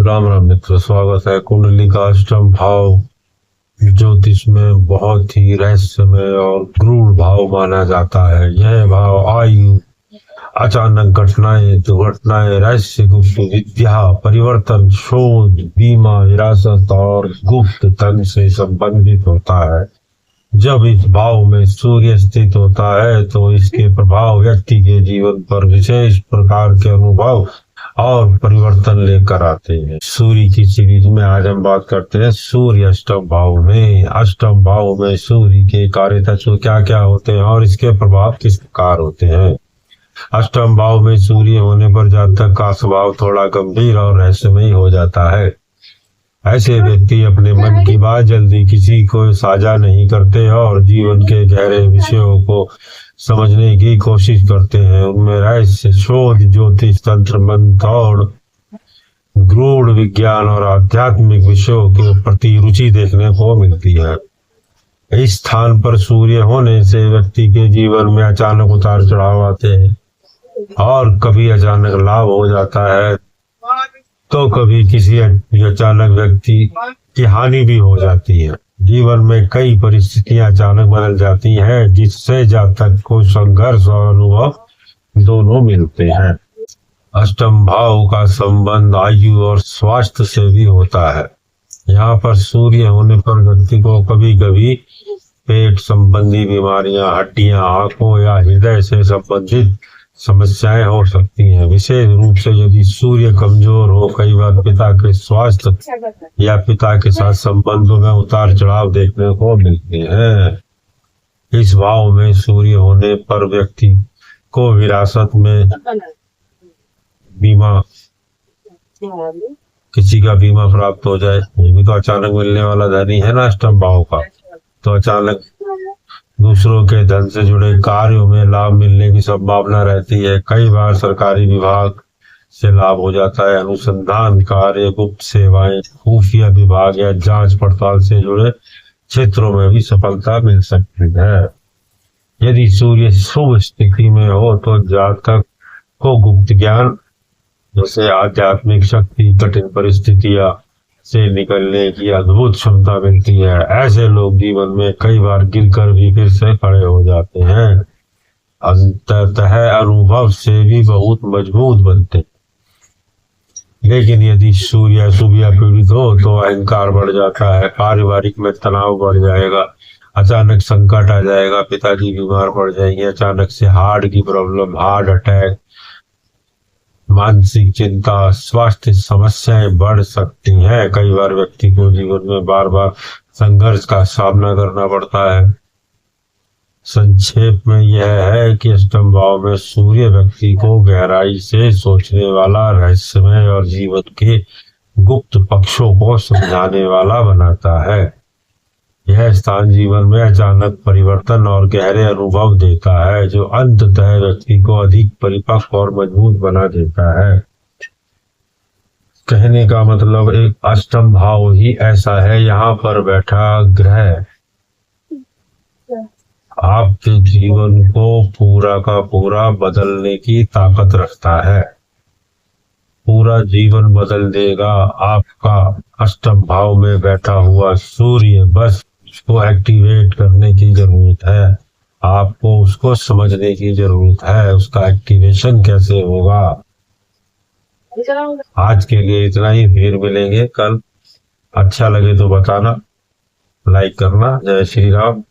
राम राम मित्र, स्वागत है। कुंडली का अष्टम भाव ज्योतिष में बहुत ही रहस्यमय और क्रूर भाव माना जाता है। यह भाव आयु, अचानक घटनाएं, दुर्घटनाएं, रहस्य, गुप्त विद्या, परिवर्तन, शोध, बीमा, विरासत और गुप्त धन से संबंधित होता है। जब इस भाव में सूर्य स्थित होता है तो इसके प्रभाव व्यक्ति के जीवन पर विशेष प्रकार के अनुभव और परिवर्तन लेकर आते हैं। सूर्य की सीरीज में आज हम बात करते हैं सूर्य अष्टम भाव में। अष्टम भाव में सूर्य के कार्य तत्व क्या क्या होते हैं और इसके प्रभाव किस प्रकार होते हैं। अष्टम भाव में सूर्य होने पर जातक का स्वभाव थोड़ा गंभीर और रहस्यमय हो जाता है। ऐसे व्यक्ति अपने मन की बात जल्दी किसी को साझा नहीं करते और जीवन के गहरे विषयों को समझने की कोशिश करते हैं। उनमें रहस्य, शोध, ज्योतिष, तंत्र, मंत्र और गूढ़ विज्ञान और आध्यात्मिक विषयों के प्रति रुचि देखने को मिलती है। इस स्थान पर सूर्य होने से व्यक्ति के जीवन में अचानक उतार चढ़ाव आते हैं और कभी अचानक लाभ हो जाता है तो कभी किसी अचानक व्यक्ति की हानि भी हो जाती है। जीवन में कई परिस्थितियां अचानक बदल जाती हैं जिससे जातक को संघर्ष और अनुभव दोनों मिलते हैं। अष्टम भाव का संबंध आयु और स्वास्थ्य से भी होता है। यहाँ पर सूर्य होने पर व्यक्ति को कभी कभी पेट संबंधी बीमारियां, हड्डियां, आंखों या हृदय से संबंधित समस्याएं हो सकती हैं। विशेष रूप से यदि सूर्य कमजोर हो, कई बार पिता के स्वास्थ्य या पिता के साथ संबंधों में उतार चढ़ाव देखने को मिलते हैं। इस भाव में सूर्य होने पर व्यक्ति को विरासत में बीमा, किसी का बीमा प्राप्त हो जाए, ये भी तो अचानक मिलने वाला धन ही है ना अष्टम भाव का। तो अचानक दूसरों के धन से जुड़े कार्यों में लाभ मिलने की संभावना रहती है। कई बार सरकारी विभाग से लाभ हो जाता है। अनुसंधान कार्य, गुप्त सेवाएं, खुफिया विभाग या जांच पड़ताल से जुड़े क्षेत्रों में भी सफलता मिल सकती है। यदि सूर्य शुभ स्थिति में हो तो जातक को गुप्त ज्ञान जैसे आध्यात्मिक शक्ति, कठिन परिस्थितियां से निकलने की अद्भुत क्षमता मिलती है। ऐसे लोग जीवन में कई बार गिरकर भी फिर से खड़े हो जाते हैं। अंततः अनुभव से भी बहुत मजबूत बनते हैं। लेकिन यदि सूर्य अशुभ या पीड़ित हो तो अहंकार बढ़ जाता है, पारिवारिक में तनाव बढ़ जाएगा, अचानक संकट आ जाएगा, पिताजी बीमार पड़ जाएंगे, अचानक से हार्ट की प्रॉब्लम, हार्ट अटैक, मानसिक चिंता, स्वास्थ्य समस्याएं बढ़ सकती हैं। कई बार व्यक्ति को जीवन में बार बार संघर्ष का सामना करना पड़ता है। संक्षेप में यह है कि अष्टम भाव में सूर्य व्यक्ति को गहराई से सोचने वाला, रहस्यमय और जीवन के गुप्त पक्षों को समझाने वाला बनाता है। यह स्थान जीवन में अचानक परिवर्तन और गहरे अनुभव देता है जो अंततः व्यक्ति को अधिक परिपक्व और मजबूत बना देता है। कहने का मतलब एक अष्टम भाव ही ऐसा है, यहाँ पर बैठा ग्रह आपके जीवन को पूरा का पूरा बदलने की ताकत रखता है। पूरा जीवन बदल देगा आपका। अष्टम भाव में बैठा हुआ सूर्य, बस उसको एक्टिवेट करने की जरूरत है। आपको उसको समझने की जरूरत है, उसका एक्टिवेशन कैसे होगा। आज के लिए इतना ही, फिर मिलेंगे कल। अच्छा लगे तो बताना, लाइक करना। जय श्री राम।